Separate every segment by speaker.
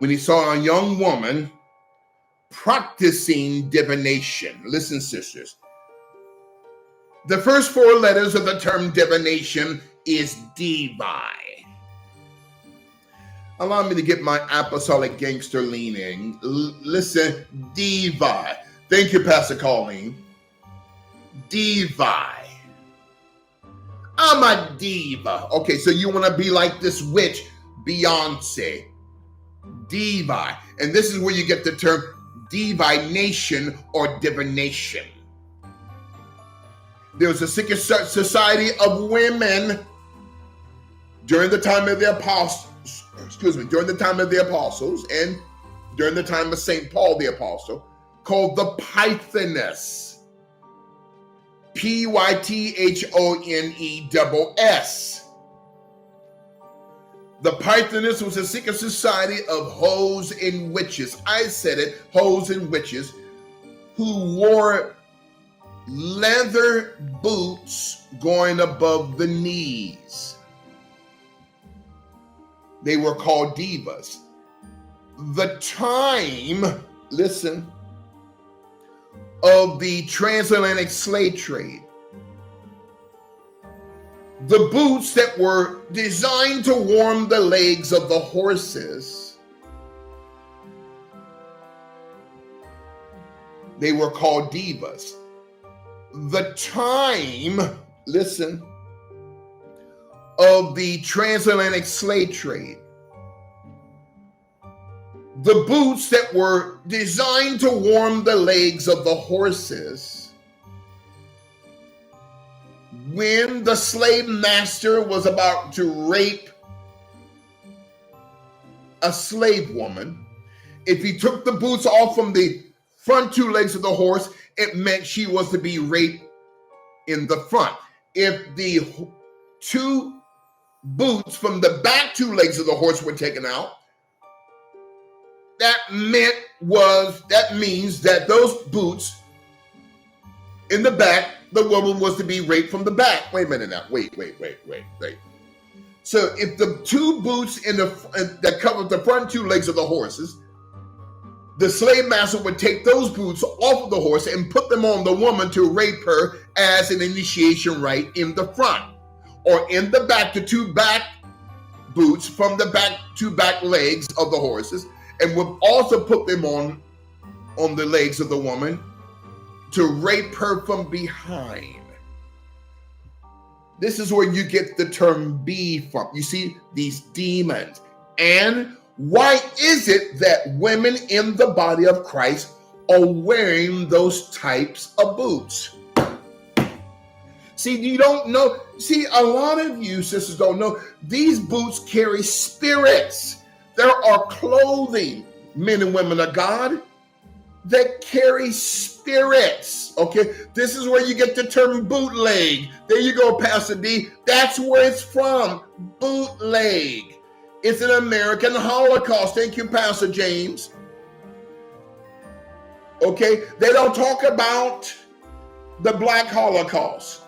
Speaker 1: when he saw a young woman practicing divination. Listen, sisters. The first four letters of the term divination is divi. Allow me to get my apostolic gangster leaning. Listen, divi. Thank you, Pastor Colleen. Divi. I'm a diva. Okay, so you want to be like this witch, Beyonce. Divi. And this is where you get the term divination or divination. There was a secret society of women during the time of the apostles, during the time of the apostles and during the time of St. Paul the apostle, called the Pythonists. Pythoness. The Pythonists was a secret society of hoes and witches. I said it, hoes and witches, who wore leather boots going above the knees. They were called divas. The time, listen, of the transatlantic slave trade, the boots that were designed to warm the legs of the horses, they were called divas. The time, listen, of the transatlantic slave trade, the boots that were designed to warm the legs of the horses, when the slave master was about to rape a slave woman, if he took the boots off from the front two legs of the horse, it meant she was to be raped in the front. If the two boots from the back two legs of the horse were taken out, that means that those boots in the back, the woman was to be raped from the back. Wait a minute now. Wait. So if the two boots that covered the front two legs of the horses, the slave master would take those boots off of the horse and put them on the woman to rape her as an initiation rite in the front. Or in the back, the two back boots from the two back legs of the horses, and would also put them on the legs of the woman to rape her from behind. This is where you get the term bee from. You see, these demons. And why is it that women in the body of Christ are wearing those types of boots? See, you don't know. See, a lot of you sisters don't know. These boots carry spirits. There are clothing, men and women of God, that carry spirits. Okay, this is where you get the term bootleg. There you go, Pastor D. That's where it's from. Bootleg. It's an American Holocaust. Thank you, Pastor James. Okay, they don't talk about the Black Holocaust.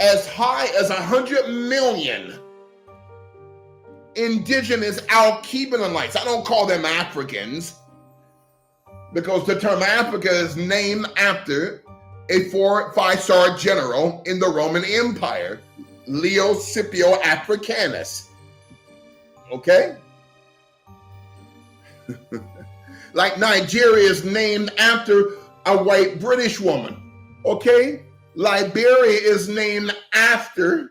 Speaker 1: As high as 100 million indigenous Al-Kebanites. I don't call them Africans because the term Africa is named after a 5-star general in the Roman Empire, Leo Scipio Africanus. Okay? Like Nigeria is named after a white British woman. Okay? Liberia is named after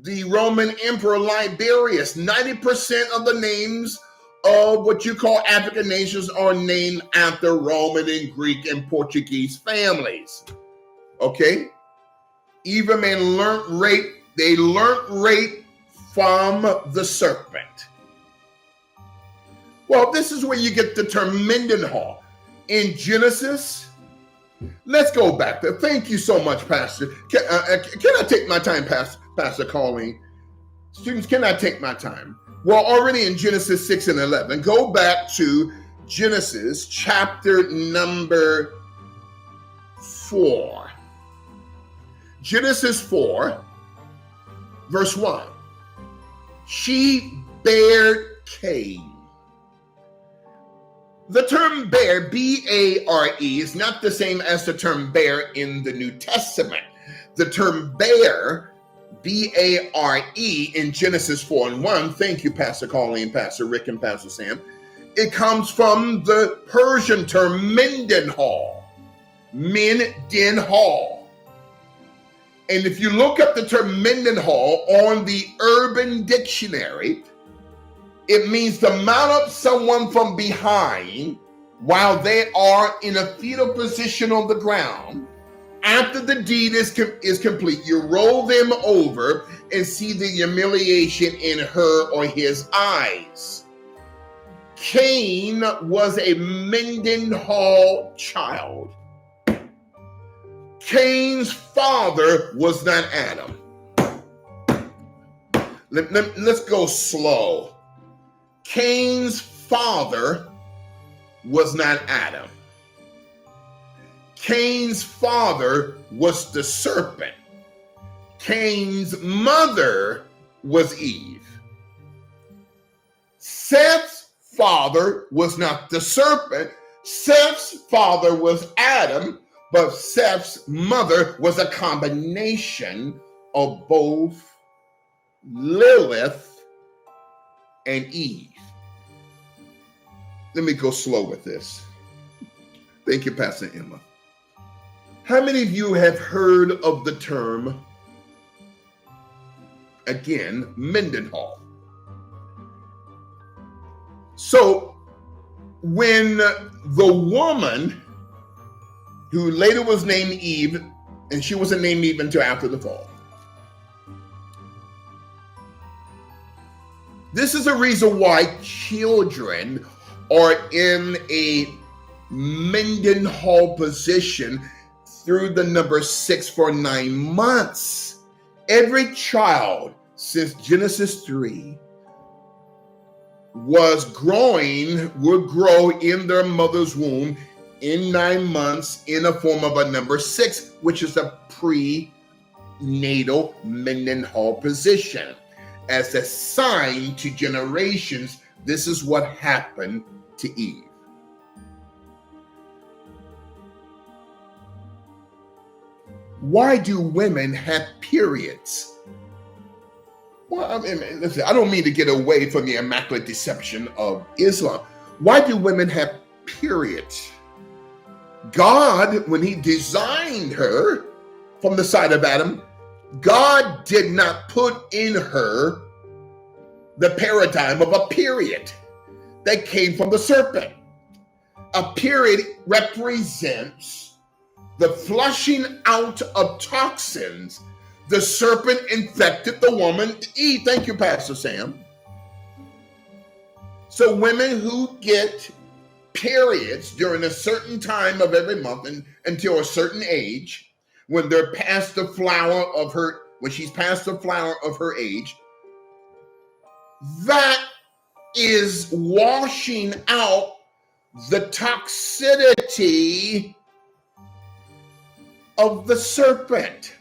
Speaker 1: the Roman Emperor Liberius. 90% of the names of what you call African nations are named after Roman and Greek and Portuguese families. Okay? Even men learned rape. They learned rape from the serpent. Well, this is where you get the term Mendenhall. In Genesis, let's go back there. Thank you so much, Pastor. Can I take my time, Pastor Colleen? Students, can I take my time? Well, already in Genesis 6 and 11, go back to Genesis chapter number 4. Genesis 4, verse 1. She bare Cain The term bear, B-A-R-E, is not the same as the term bear in the New Testament. The term bear, B-A-R-E, in Genesis 4:1, thank you, Pastor Colleen, Pastor Rick, and Pastor Sam, it comes from the Persian term Mendenhall. Mendenhall. And if you look up the term Mendenhall on the Urban Dictionary, it means to mount up someone from behind while they are in a fetal position on the ground. After the deed is complete, you roll them over and see the humiliation in her or his eyes. Cain was a Mendenhall child. Cain's father was not Adam. Let's go slow. Cain's father was not Adam. Cain's father was the serpent. Cain's mother was Eve. Seth's father was not the serpent. Seth's father was Adam, but Seth's mother was a combination of both Lilith and Eve. Let me go slow with this. Thank you, Pastor Emma. How many of you have heard of the term, again, Mendenhall? So when the woman who later was named Eve, and she wasn't named Eve until after the fall. This is a reason why children are in a Mendenhall position through the number 6 for 9 months. Every child since Genesis 3 would grow in their mother's womb in 9 months in a form of a number 6, which is a prenatal Mendenhall position. As a sign to generations, this is what happened to Eve. Why do women have periods? Well, I mean, listen, I don't mean to get away from the immaculate deception of Islam. Why do women have periods? God, when he designed her from the side of Adam, God did not put in her the paradigm of a period that came from the serpent. A period represents the flushing out of toxins the serpent infected the woman Eve. Thank you, Pastor Sam. So women who get periods during a certain time of every month and until a certain age, when they're past the flower of her, when she's past the flower of her age, that is washing out the toxicity of the serpent.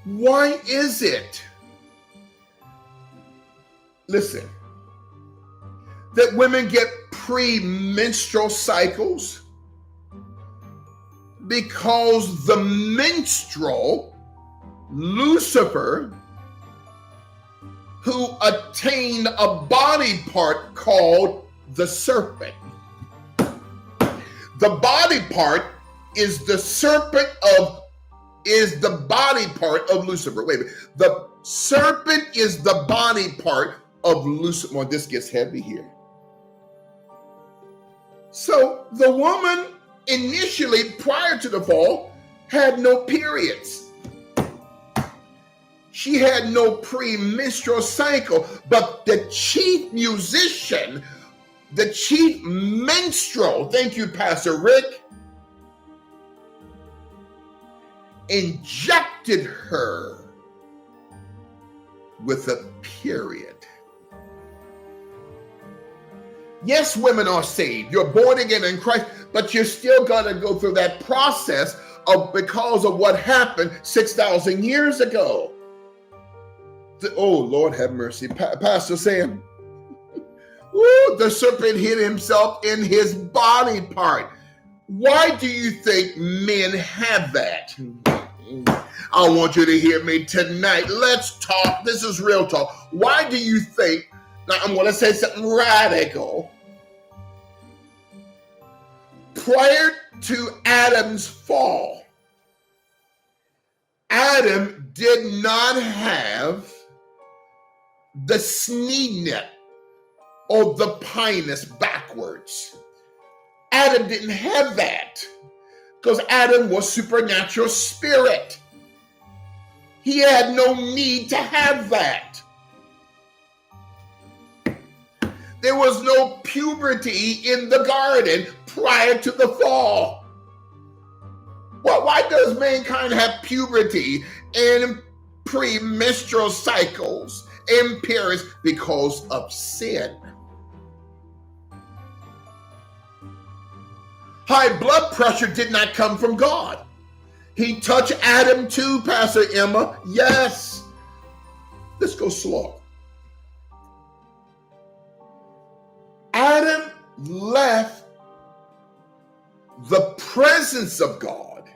Speaker 1: Why is it, listen, that women get premenstrual cycles? Because the minstrel, Lucifer, who attained a body part called the serpent. The body part is the body part of Lucifer. Wait a minute. The serpent is the body part of Lucifer. Well, this gets heavy here. So the woman initially, prior to the fall, had no periods. She had no premenstrual cycle, but the chief musician, the chief minstrel, thank you, Pastor Rick, injected her with a period. Yes, women are saved. You're born again in Christ, but you're still going to go through that process because of what happened 6,000 years ago. Oh, Lord have mercy. Pastor Sam. Ooh, the serpent hid himself in his body part. Why do you think men have that? I want you to hear me tonight. Let's talk. This is real talk. Why do you think, now I'm going to say something radical. Prior to Adam's fall, Adam did not have the snee net or the pinus backwards. Adam didn't have that because Adam was supernatural spirit. He had no need to have that. There was no puberty in the garden prior to the fall. Well, why does mankind have puberty and premenstrual cycles and periods? Because of sin. High blood pressure did not come from God. He touched Adam too, Pastor Emma. Yes. Let's go slow. Adam left the presence of God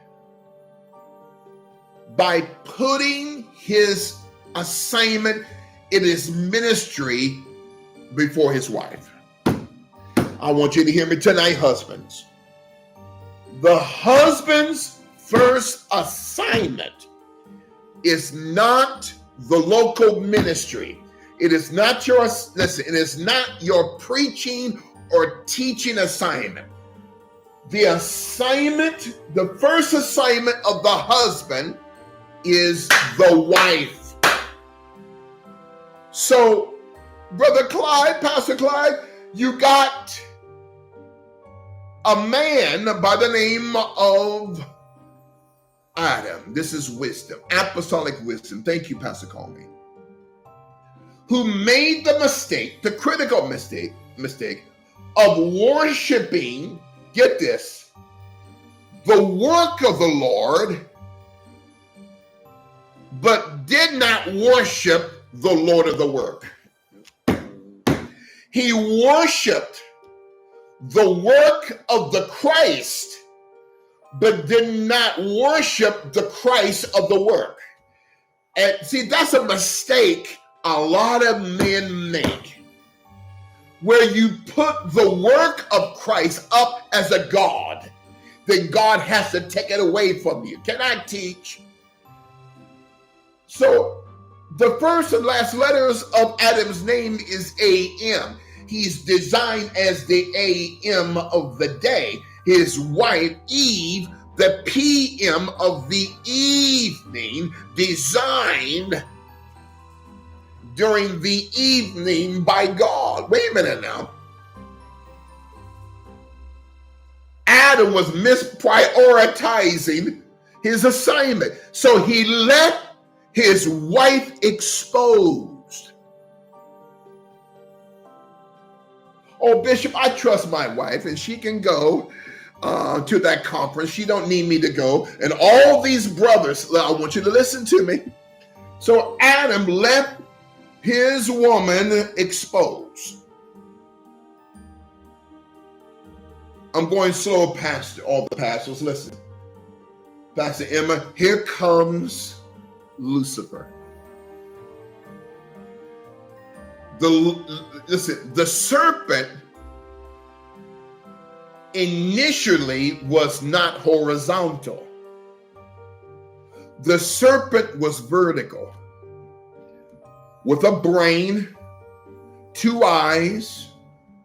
Speaker 1: by putting his assignment in his ministry before his wife. I want you to hear me tonight, husbands. The husband's first assignment is not the local ministry. It is not your, listen, it is not your preaching or teaching assignment. The assignment, the first assignment of the husband is the wife. So, Brother Clyde, Pastor Clyde, you got a man by the name of Adam. This is wisdom, apostolic wisdom. Thank you, Pastor Colby. Who made the mistake, the critical mistake of worshiping, get this, the work of the Lord, but did not worship the Lord of the work. He worshiped the work of the Christ, but did not worship the Christ of the work. And see, that's a mistake a lot of men make, where you put the work of Christ up as a God, then God has to take it away from you. Can I teach? So the first and last letters of Adam's name is A.M. He's designed as the A.M. of the day. His wife, Eve, the P.M. of the evening, designed during the evening by God. Wait a minute now. Adam was misprioritizing his assignment. So he left his wife exposed. Oh, Bishop, I trust my wife and she can go to that conference. She don't need me to go. And all these brothers, I want you to listen to me. So Adam left his woman exposed. I'm going slow past all the pastors. Listen, Pastor Emma, here comes Lucifer. The serpent initially was not horizontal. The serpent was vertical, with a brain, 2 eyes,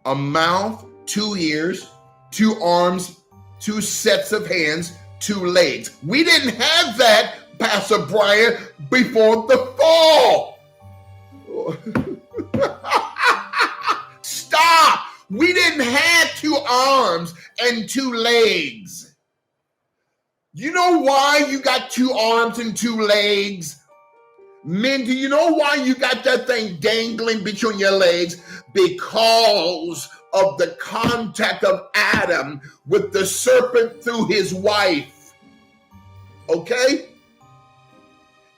Speaker 1: a mouth, 2 ears, 2 arms, 2 sets of hands, 2 legs. We didn't have that, Pastor Brian, before the fall. Stop! We didn't have 2 arms and 2 legs. You know why you got 2 arms and 2 legs? Men, do you know why you got that thing dangling between your legs? Because of the contact of Adam with the serpent through his wife. Okay?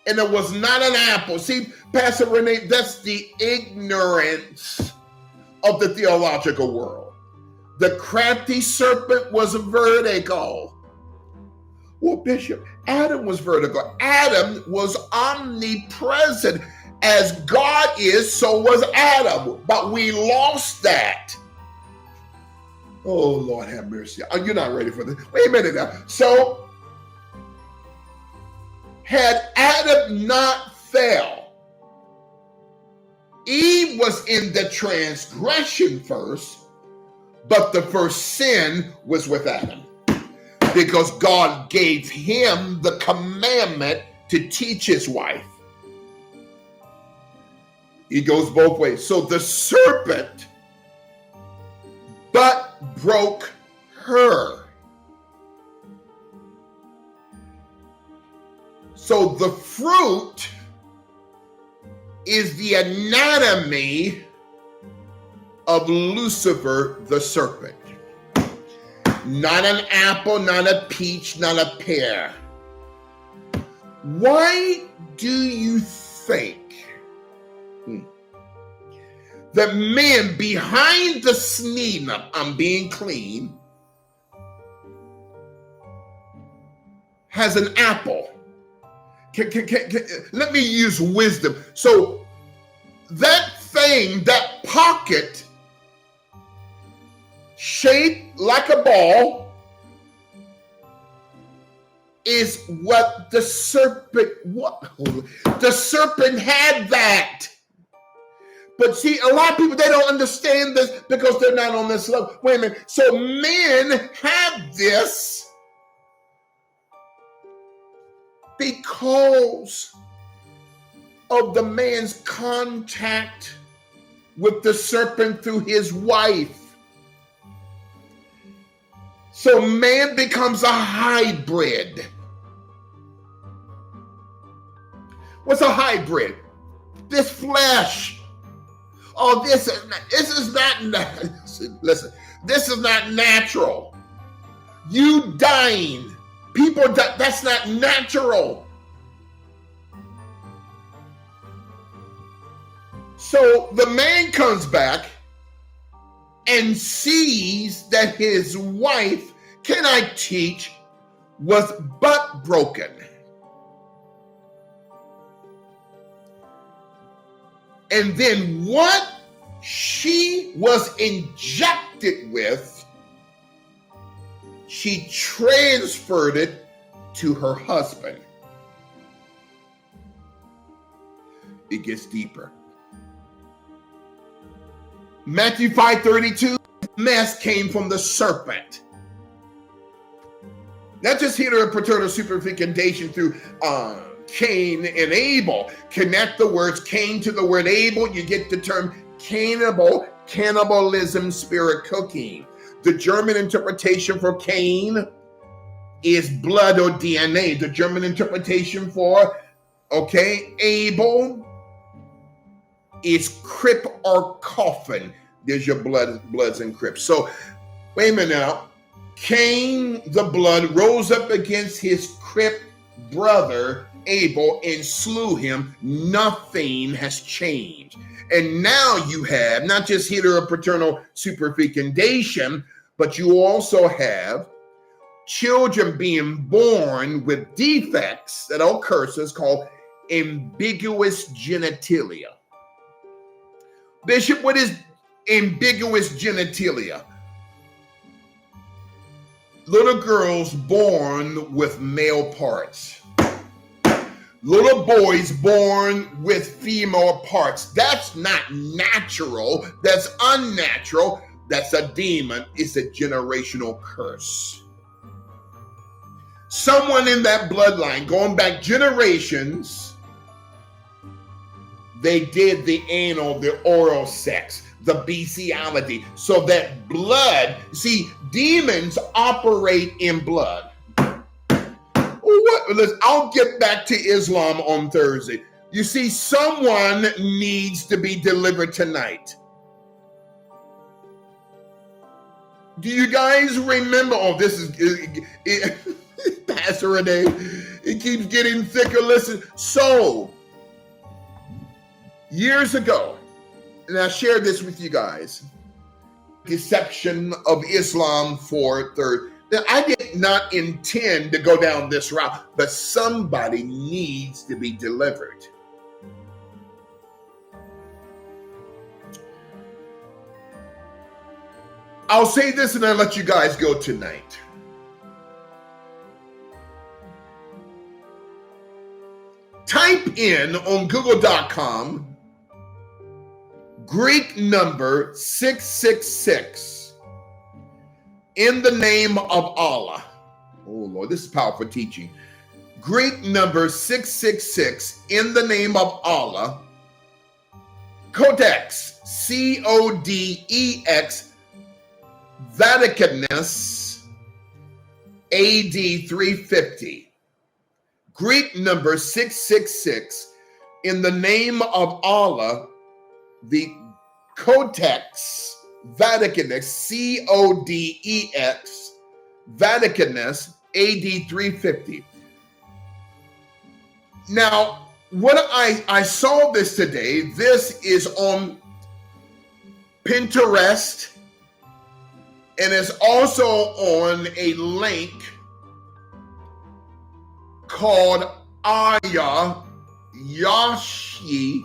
Speaker 1: and it was not an apple. See, Pastor Renee, that's the ignorance of the theological world. The crafty serpent was vertical. Well, Bishop, Adam was vertical. Adam was omnipresent. As God is, so was Adam. But we lost that. Oh, Lord have mercy. Oh, you're not ready for this. Wait a minute now. So, had Adam not fell, Eve was in the transgression first, but the first sin was with Adam. Because God gave him the commandment to teach his wife. It goes both ways. So the serpent but broke her. So the fruit is the anatomy of Lucifer the serpent. Not an apple, not a peach, not a pear. Why do you think that men behind the scene of I'm being clean has an apple? Let me use wisdom. So that thing, that pocket shaped like a ball is what the serpent, the serpent had that. But see, a lot of people, they don't understand this because they're not on this level. Wait a minute. So men have this because of the man's contact with the serpent through his wife. So man becomes a hybrid. What's a hybrid? This flesh. Oh, this is not listen, this is not natural. You dying, people, that's not natural. So the man comes back and sees that his wife, can I teach, was but broken. And then what she was injected with, she transferred it to her husband. It gets deeper. Matthew 5:32, mess came from the serpent. Not just paternal superfecundation through Cain and Abel. Connect the words Cain to the word Abel, you get the term cannibalism, spirit cooking. The German interpretation for Cain is blood or DNA. The German interpretation for, Abel is crypt or coffin. There's your bloods and crypts. So, wait a minute now. Cain, the blood, rose up against his crypt brother Abel and slew him. Nothing has changed. And now you have not just heteropaternal superfecundation, but you also have children being born with defects that are curses called ambiguous genitalia. Bishop, what is ambiguous genitalia? Little girls born with male parts. Little boys born with female parts. That's not natural. That's unnatural. That's a demon. It's a generational curse. Someone in that bloodline, going back generations, they did the anal, the oral sex, the bestiality. So that blood, see, demons operate in blood. I'll get back to Islam on Thursday. You see, someone needs to be delivered tonight. Do you guys remember? Oh, this is Pastor Renee, it keeps getting thicker. Listen, so years ago, and I shared this with you guys, deception of Islam for third. Now, I did not intend to go down this route, but somebody needs to be delivered. I'll say this and I'll let you guys go tonight. Type in on google.com Greek number 666 in the name of Allah. Oh Lord, this is powerful teaching. Greek number 666 in the name of Allah. Codex, Codex, Vaticanus, AD 350. Greek number 666 in the name of Allah. The Codex Vaticanus, Codex Vaticanus, AD 350. Now, what I saw this today, this is on Pinterest, and it's also on a link called Aya Yashi,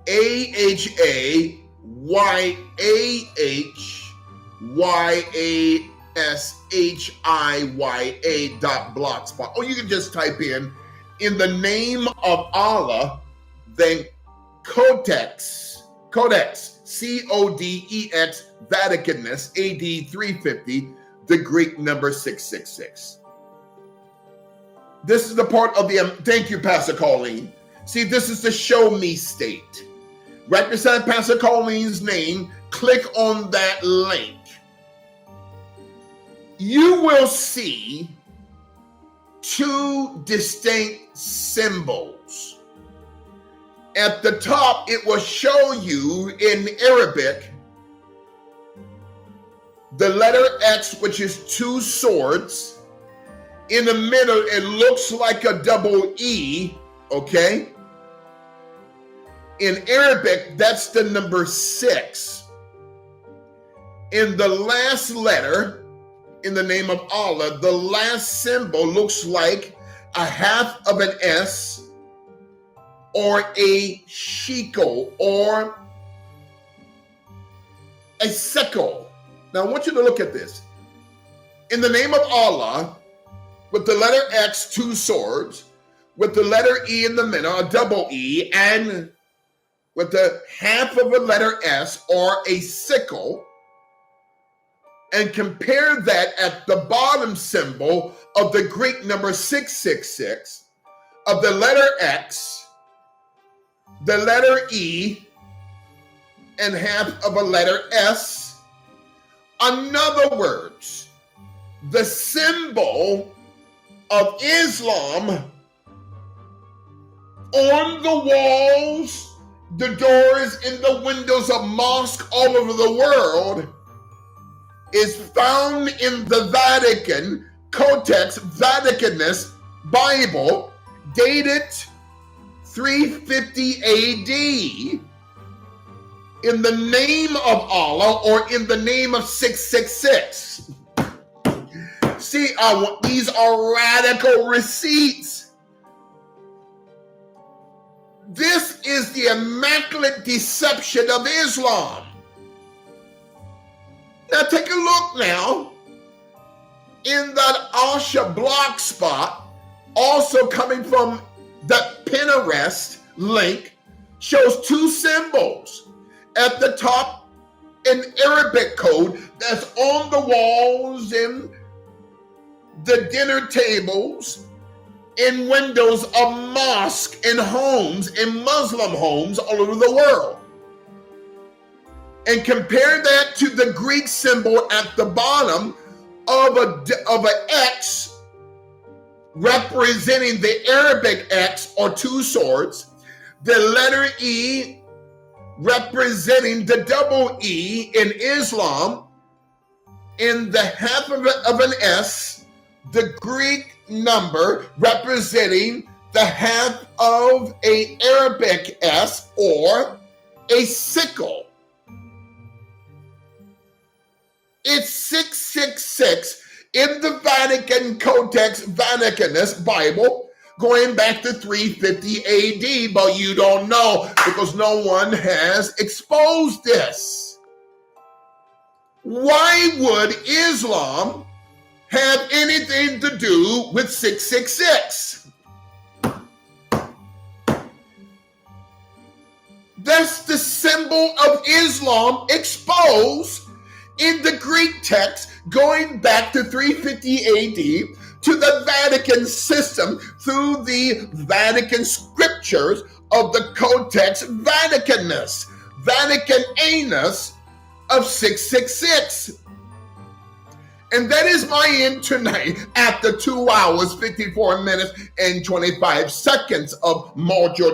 Speaker 1: AHAYAHYASHIYA.blogspot. Or you can just type in the name of Allah, then Codex, Codex, Vaticanus, AD 350, the Greek number 666. This is the part of the, thank you, Pastor Colleen. See, this is the show me state. Right beside Pastor Colleen's name, click on that link. You will see two distinct symbols. At the top, it will show you in Arabic the letter X, which is two swords. In the middle, it looks like a double E, okay? In Arabic, that's the number 6. In the last letter, in the name of Allah, the last symbol looks like a half of an S or a shekel or a sickle. Now, I want you to look at this. In the name of Allah, with the letter X, two swords, with the letter E in the middle, a double E, and with the half of a letter S or a sickle, and compare that at the bottom symbol of the Greek number 666, of the letter X, the letter E, and half of a letter S. In other words, the symbol of Islam on the walls, the doors, and the windows of mosques all over the world is found in the Vatican Codex Vaticanus Bible, dated 350 AD, in the name of Allah or in the name of 666. See, these are radical receipts. This is the immaculate deception of Islam. Now take a look now in that Asha blog spot, also coming from the Pinterest link, shows two symbols at the top in Arabic code that's on the walls, in the dinner tables, in windows of mosques and homes, in Muslim homes all over the world. And compare that to the Greek symbol at the bottom of an X representing the Arabic X or two swords, the letter E representing the double E in Islam, in the half of an S the Greek number representing the half of a Arabic S or a sickle. It's 666 in the Vatican Codex Vaticanus Bible, going back to 350 AD, but you don't know because no one has exposed this. Why would Islam have anything to do with 666? That's the symbol of Islam exposed in the Greek text going back to 350 AD to the Vatican system through the Vatican scriptures of the Codex Vaticanus, Vaticanus of 666. And that is my end tonight after 2 hours, 54 minutes, and 25 seconds of module